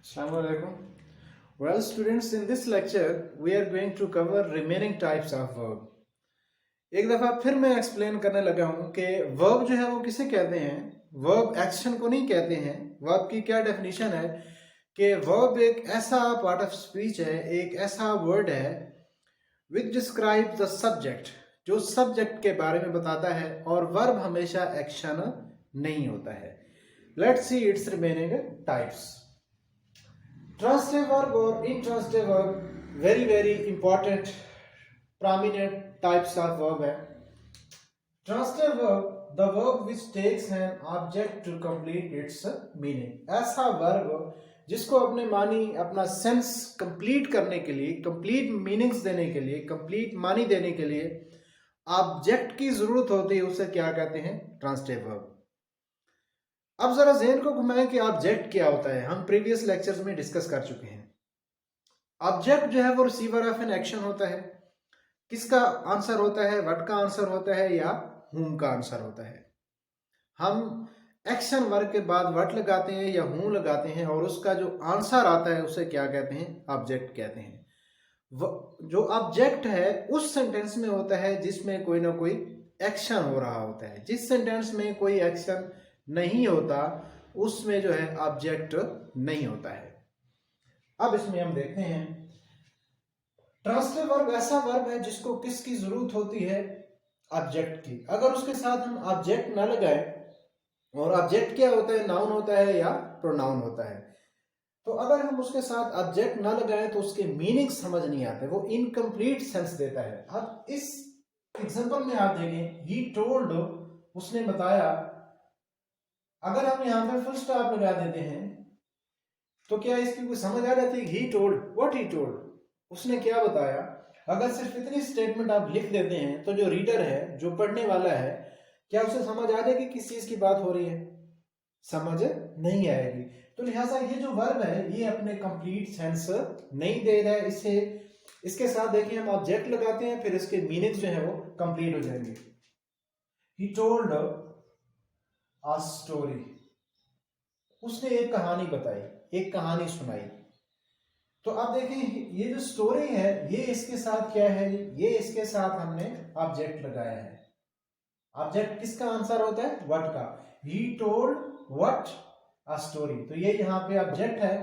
Assalamu alaikum. Well, students, in this lecture, we are going to cover remaining types of verb. एक दफ़ा फिर मैं explain करने लगा हूँ कि वर्ब जो है वो किसे कहते हैं. वर्ब एक्शन को नहीं कहते हैं. वर्ब की क्या डेफिनेशन है कि वर्ब एक ऐसा पार्ट ऑफ स्पीच है, एक ऐसा वर्ड है विच डिस्क्राइब द सब्जेक्ट, जो सब्जेक्ट के बारे में बताता है, और वर्ब हमेशा एक्शन नहीं होता है. Let's see it's remaining types. Transitive verb or intransitive verb, very important prominent types of verb है. Transitive verb, the verb which takes an object to complete its meaning. ऐसा verb जिसको अपने मानी, अपना सेंस कंप्लीट करने के लिए, complete meanings देने के लिए, कंप्लीट मानी देने के लिए ऑब्जेक्ट की जरूरत होती है, उसे क्या कहते हैं? Transitive verb. अब जरा ज़हन को घुमाएं कि ऑब्जेक्ट क्या होता है. हम प्रीवियस लेक्चर्स में डिस्कस कर चुके हैं. ऑब्जेक्ट जो है वो रिसीवर ऑफ एन एक्शन होता है. किसका आंसर होता है? व्हाट का आंसर होता है या हुम का आंसर होता है. हम एक्शन वर्ब के बाद व्हाट लगाते हैं या हुम लगाते हैं, और उसका जो आंसर आता है उसे क्या कहते हैं? ऑब्जेक्ट कहते हैं. जो ऑब्जेक्ट है उस सेंटेंस में होता है जिसमें कोई ना कोई एक्शन हो रहा होता है. जिस सेंटेंस में कोई एक्शन नहीं होता उसमें जो है ऑब्जेक्ट नहीं होता है. अब इसमें हम देखते हैं ट्रांसिटिव वर्ब ऐसा वर्ब है जिसको किसकी जरूरत होती है? ऑब्जेक्ट की. अगर उसके साथ हम ऑब्जेक्ट ना लगाए, और ऑब्जेक्ट क्या होता है? नाउन होता है या प्रोनाउन होता है. तो अगर हम उसके साथ ऑब्जेक्ट ना लगाए तो उसके मीनिंग समझ नहीं आते, वो इनकम्प्लीट सेंस देता है. अब इस एग्जांपल में आप देखें, ही टोल्ड, उसने बताया. अगर हम यहाँ पे फुल स्टॉप लगा देते हैं तो क्या इसकी कोई समझ आ जाती है? He told, what he told, उसने क्या बताया. अगर सिर्फ इतनी स्टेटमेंट आप लिख देते हैं तो जो रीडर है, जो पढ़ने वाला है, क्या उसे समझ आ जाएगी किस चीज की बात हो रही है? समझ नहीं आएगी. तो लिहाजा ये जो वर्ब है ये अपने कंप्लीट सेंस नहीं दे रहा है. इसे इसके साथ देखिए हम ऑब्जेक्ट लगाते हैं, फिर इसके मीनिंग्स जो है वो कंप्लीट हो जाएंगे. ही टोल्ड अ स्टोरी, उसने एक कहानी बताई, एक कहानी सुनाई. तो अब देखें ये जो स्टोरी है ये इसके साथ क्या है? ये इसके साथ हमने ऑब्जेक्ट लगाया है. ऑब्जेक्ट किसका आंसर होता है? व्हाट का. He told what a story, तो ये यहाँ पे ऑब्जेक्ट है.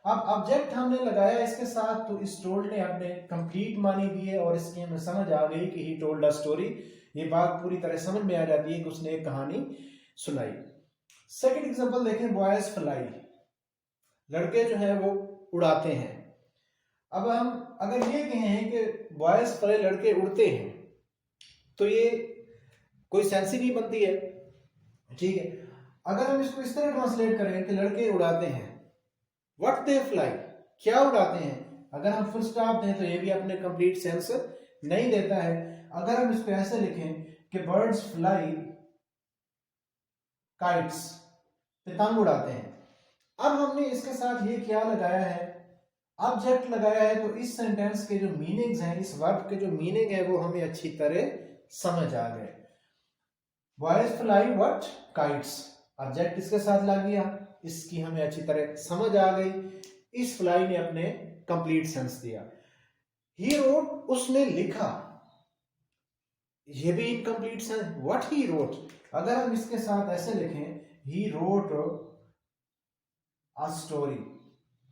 अब ऑब्जेक्ट हमने लगाया इसके साथ, तो इस टोल्ड ने हमने कंप्लीट मानी दी है, और इसकी हमें समझ आ गई कि ही टोल्ड अ स्टोरी. ये बात पूरी तरह समझ में आ जाती है कि उसने एक कहानी सुनाई. सेकंड एग्जांपल देखें, बॉयज फ्लाई, लड़के जो है वो उड़ाते हैं. अब हम अगर ये कहें कि बॉयज फ्लाई, लड़के उड़ते हैं, तो ये कोई सेंस ही नहीं बनती है. ठीक है. अगर हम इसको इस तरह ट्रांसलेट करें कि लड़के उड़ाते हैं, व्हाट दे फ्लाई, क्या उड़ाते हैं, अगर हम फुल स्टॉप दें तो ये भी अपने कंप्लीट सेंस नहीं देता है. अगर हम इसको ऐसे लिखें कि बर्ड्स फ्लाई काइट्स, पतंग उड़ाते हैं. अब हमने इसके साथ ये क्या लगाया है? ऑब्जेक्ट लगाया है. तो इस सेंटेंस के जो मीनिंग्स हैं, इस वर्ब के जो मीनिंग है वो हमें अच्छी तरह समझ आ गए. Boys fly what kites, object इसके साथ लग गया, इसकी हमें अच्छी तरह समझ आ गई. इस फ्लाई ने अपने कंप्लीट सेंस दिया. ही रोट, उसने लिखा, ये भी incomplete sense. What he wrote, अगर हम इसके साथ ऐसे लिखें, he wrote a story,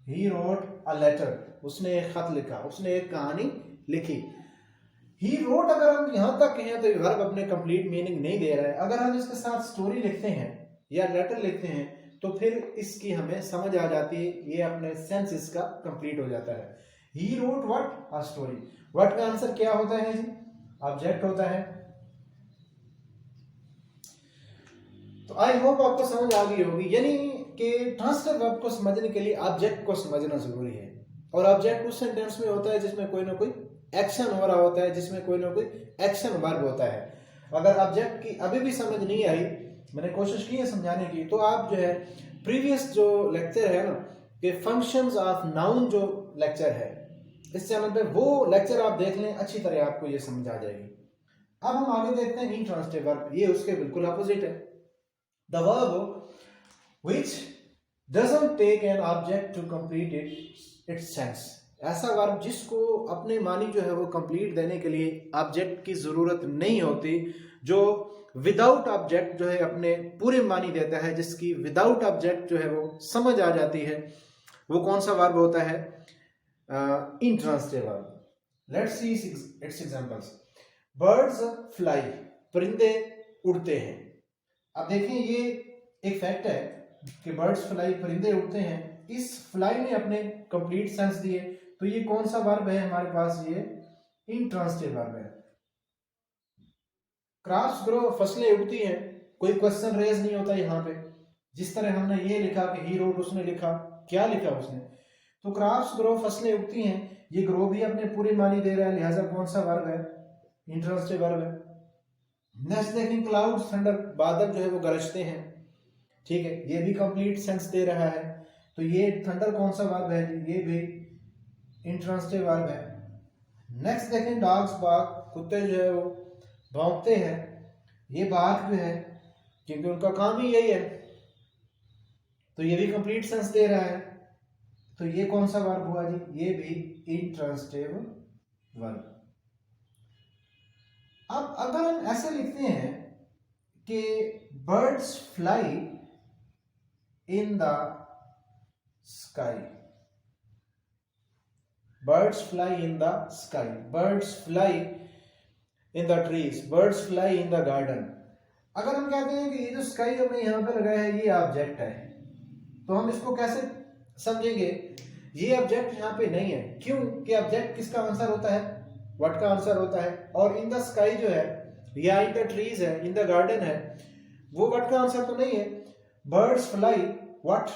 he wrote a letter, उसने एक खत लिखा, उसने एक कहानी लिखी. ही रोट अगर हम यहां तक कहें तो वर्ब अपने कंप्लीट मीनिंग नहीं दे रहा है. अगर हम इसके साथ स्टोरी लिखते हैं या लेटर लिखते हैं तो फिर इसकी हमें समझ आ जाती है, ये अपने सेंस इसका कंप्लीट हो जाता है. He wrote what a story, what का आंसर क्या होता है जी? ऑब्जेक्ट होता है. तो आई होप आपको समझ आ गई होगी. यानी कि ट्रांसिटिव वर्ब को समझने के लिए ऑब्जेक्ट को समझना जरूरी है. और ऑब्जेक्ट उस सेंटेंस में होता है जिसमें कोई ना कोई एक्शन हो रहा होता है, जिसमें कोई ना कोई एक्शन वर्ब होता है. अगर ऑब्जेक्ट की अभी भी समझ नहीं आई, मैंने कोशिश की है समझाने की, तो आप जो है प्रीवियस जो लेक्चर है ना, कि फंक्शंस ऑफ नाउन जो लेक्चर है इस चैनल पे, वो लेक्चर आप देख लें, अच्छी तरह आपको ये समझ आ जाएगी. अब हम आगे देखते हैं इंट्रांसिटिव वर्ब. ये उसके बिल्कुल अपोजिट है. The verb which doesn't take an object to complete its sense। ऐसा वर्ब जिसको अपने मानी जो है वो कंप्लीट देने के लिए ऑब्जेक्ट की जरूरत नहीं होती, जो विदाउट ऑब्जेक्ट जो है अपने पूरे मानी देता है, जिसकी विदाउट ऑब्जेक्ट जो है वो समझ आ जाती है, वो कौन सा वर्ब होता है? Intransitive verb. Let's see it's examples. Birds fly, परिंदे उड़ते हैं। अब देखिए ये एक फैक्ट है कि बर्ड्स फ्लाई, परिंदे उड़ते हैं। इस फ्लाई ने अपने कंप्लीट सेंस दिए, तो ये कौन सा वर्ब है हमारे पास? ये इंट्रांसिटिव वर्ब है। क्रॉप्स ग्रो, फसलें उगती हैं, कोई क्वेश्चन रेज नहीं होता यहाँ पे। जिस तरह हमने ये लिखा कि ही रोट, उसने लिखा, क्या लिखा उसने? तो क्रॉप्स ग्रो, फसलें उगती हैं, ये ग्रो भी अपने पूरे मानी दे रहा है, लिहाजा कौन सा वर्ब है? इंट्रांसिटिव वर्ब है। नेक्स्ट देखें, क्लाउड थंडर, बादल जो है वो गरजते हैं, ठीक है, ये भी कंप्लीट सेंस दे रहा है। तो ये थंडर कौन सा वर्ब है? ये भी इंट्रांसिटिव वर्ब है। नेक्स्ट देखें, डॉग्स बार्क, कुत्ते जो है वो भौंकते हैं, ये बार्क जो है क्योंकि उनका काम ही यही है, तो ये भी कंप्लीट सेंस दे रहा है। तो ये कौन सा वर्ब हुआ जी? ये भी इंट्रांसिटिव वर्ब। अब अगर हम ऐसे लिखते हैं कि birds fly in the sky, birds fly in the sky, birds fly in the trees, birds fly in the garden। अगर हम कहते हैं कि ये जो स्काई हमने यहाँ पे लगाया है ये ऑब्जेक्ट है, तो हम इसको कैसे समझेंगे? ये ऑब्जेक्ट यहाँ पे नहीं है। क्यों? कि ऑब्जेक्ट किसका आंसर होता है? व्हाट का आंसर होता है। और इन द स्काई जो है या इन द ट्रीज है, इन द गार्डन है, वो व्हाट का आंसर तो नहीं है। Birds fly what,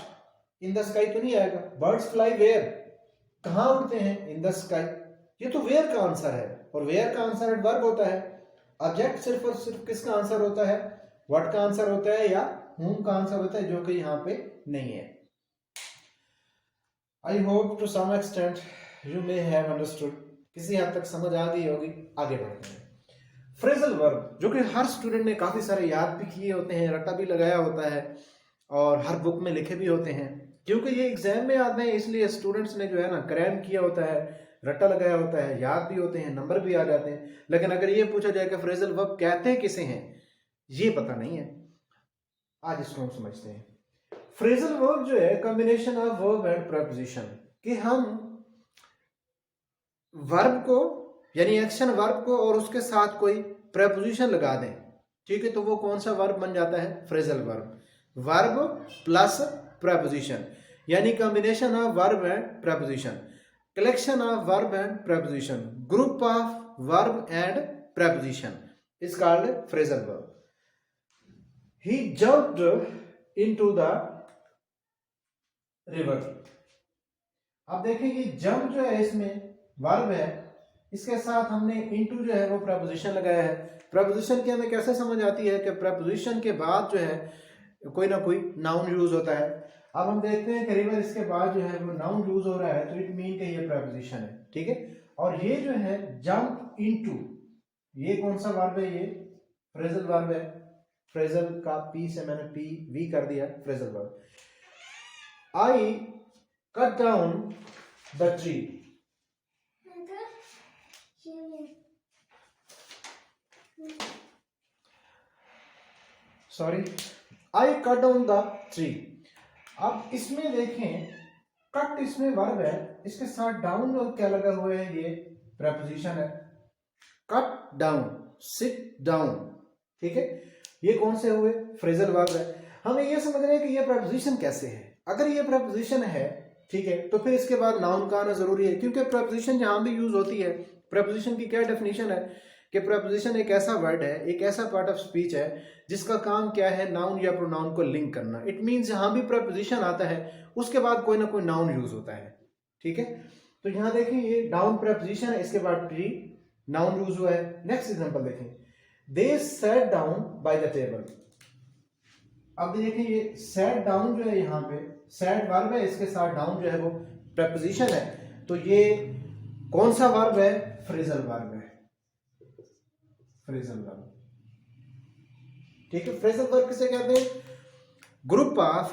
in the sky तो नहीं आएगा। बर्ड्स फ्लाई वेयर, कहाँ उड़ते हैं? In the sky. ये तो वेयर का आंसर है, और वेयर का आंसर वर्ब होता है। ऑब्जेक्ट सिर्फ और सिर्फ किसका आंसर होता है? व्हाट का आंसर होता है या whom का आंसर होता है, जो कि यहाँ पे नहीं है। I hope to some extent you may have understood, किसी हद तक समझ आ गई होगी। आगे बढ़ते हैं। फ्रेजल वर्ब, जो कि हर स्टूडेंट ने काफी सारे याद भी किए होते हैं, रट्टा भी लगाया होता है, और हर बुक में लिखे भी होते हैं, क्योंकि ये एग्जाम में आते हैं, इसलिए स्टूडेंट्स ने जो है ना क्रैम किया होता है, रट्टा लगाया होता है, याद भी होते हैं, नंबर भी आ जाते हैं। लेकिन अगर ये पूछा जाए कि फ्रेजल वर्ब कहते किसे हैं, ये पता नहीं है। आज इसको हम समझते हैं। फ्रेजल वर्ब जो है combination of verb and preposition, कि हम वर्ब को यानी एक्शन वर्ब को और उसके साथ कोई प्रेपोजिशन लगा दें, ठीक है, तो वो कौन सा वर्ब बन जाता है? Phrasal verb. Verb plus preposition, यानी combination of verb and preposition, collection of verb and preposition, group of verb and preposition is called phrasal verb। He jumped into the river। अब देखिए jump जो है इसमें verb है, इसके साथ हमने into जो है वो preposition लगाया है। preposition की हमें कैसे समझ आती है कि preposition के बाद जो है कोई ना कोई नाउन यूज होता है। अब हम देखते हैं कि रिवर इसके बाद जो है वो नाउन यूज हो रहा है, तो इट मीन कि ये प्रेपोजिशन है, ठीक है। और ये जो है जंप इनटू, ये कौन सा वर्ब है? ये फ्रेजल वर्ब है। फ्रेजल का पी से मैंने पी वी कर दिया, phrasal verb. I cut down the tree, sorry, I cut down the tree. अब इसमें देखें कट इसमें वर्ब है, इसके साथ डाउन क्या लगा हुआ है? ये प्रेपोजिशन है। कट डाउन, सिट डाउन, ठीक है, ये कौन से हुए? फ्रेजल वर्ब है। हमें ये समझना है कि ये प्रेपोजिशन कैसे है। अगर ये प्रेपोजिशन है, ठीक है, तो फिर इसके बाद नाउन का आना जरूरी है, क्योंकि प्रेपोजिशन जहां भी यूज होती है, प्रेपोजिशन की क्या डेफिनेशन है कि प्रेपोजिशन एक ऐसा वर्ड है, एक ऐसा पार्ट ऑफ स्पीच है जिसका काम क्या है? नाउन या प्रोनाउन को लिंक करना। इट मींस जहां भी प्रेपोजिशन आता है उसके बाद कोई ना कोई नाउन यूज होता है, ठीक है। तो यहां देखें ये डाउन प्रेपोजिशन है, इसके बाद ट्री नाउन यूज हुआ है। नेक्स्ट एग्जांपल देखें, they sat down by the table. अब देखिए ये सैट डाउन जो है, यहाँ पे सैट वर्ब है, इसके साथ डाउन जो है वो प्रेपोजिशन है, तो ये कौन सा वर्ब है? फ्रेजल वर्ब है, फ्रेजल वर्ब, ठीक है। फ्रेजल वर्ब किसे कहते हैं? Group of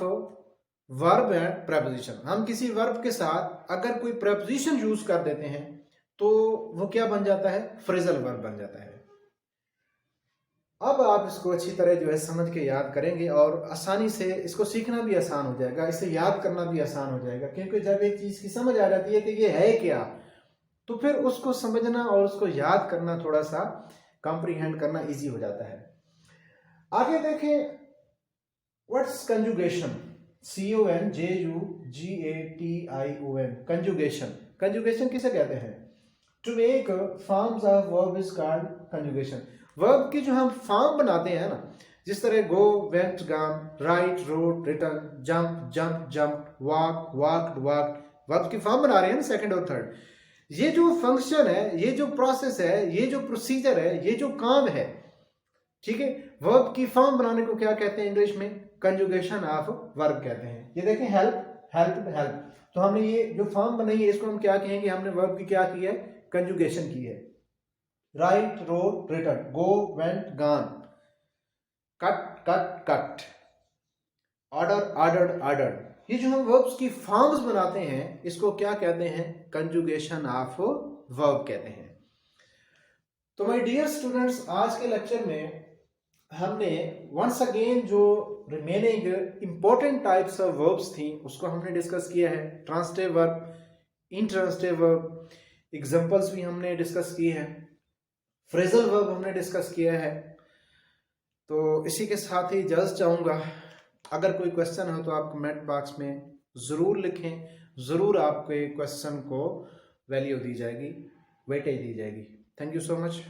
verb and preposition. हम किसी वर्ब के साथ अगर कोई प्रेपोजिशन यूज कर देते हैं तो वो क्या बन जाता है, फ्रेजल वर्ब बन जाता है। अब आप इसको अच्छी तरह जो है समझ के याद करेंगे और आसानी से इसको सीखना भी आसान हो जाएगा, इसे याद करना भी आसान हो जाएगा, क्योंकि जब एक चीज की समझ आ जाती है कि ये है क्या, तो फिर उसको समझना और उसको याद करना, थोड़ा सा कॉम्प्रीहेंड करना इजी हो जाता है। आगे देखें, what's conjugation, CONJUGATION, conjugation. Conjugation किसे कहते हैं? To make forms of verb is called conjugation. Verb की जो हम फॉर्म बनाते हैं ना, जिस तरह go, went, gone, write, rode, written, jump, jump, jump, walk, walked, walked, verb की फॉर्म बना रहे हैं ना, सेकंड और थर्ड। ये जो फंक्शन है, ये जो प्रोसेस है, ये जो प्रोसीजर है, ये जो काम है, ठीक है, वर्ब की फॉर्म बनाने को क्या कहते हैं इंग्लिश में? कंजुगेशन ऑफ वर्ब कहते हैं। ये देखें, हेल्प, हेल्प, हेल्प, तो हमने ये जो फॉर्म बनाई है इसको हम क्या कहेंगे? हमने वर्ब की क्या की है? कंजुगेशन की है। Write, rode, written, go, went, gone, cut, cut, cut, order, ordered, ordered, ये जो हम वर्ब्स की फॉर्म्स बनाते हैं इसको क्या कहते हैं? कंजुगेशन ऑफ वर्ब कहते हैं। तो माय डियर स्टूडेंट्स, आज के लेक्चर में हमने वंस अगेन जो remaining important types of verbs थी उसको हमने डिस्कस किया है। Transitive verb, intransitive verb, examples भी हमने डिस्कस किए हैं, फ्रेजल वर्ब हमने डिस्कस किया है। तो इसी के साथ ही इजाज़त चाहूँगा। अगर कोई क्वेश्चन हो तो आप कमेंट बॉक्स में ज़रूर लिखें, ज़रूर आपके क्वेश्चन को वैल्यू दी जाएगी, वेटेज दी जाएगी। Thank you so much.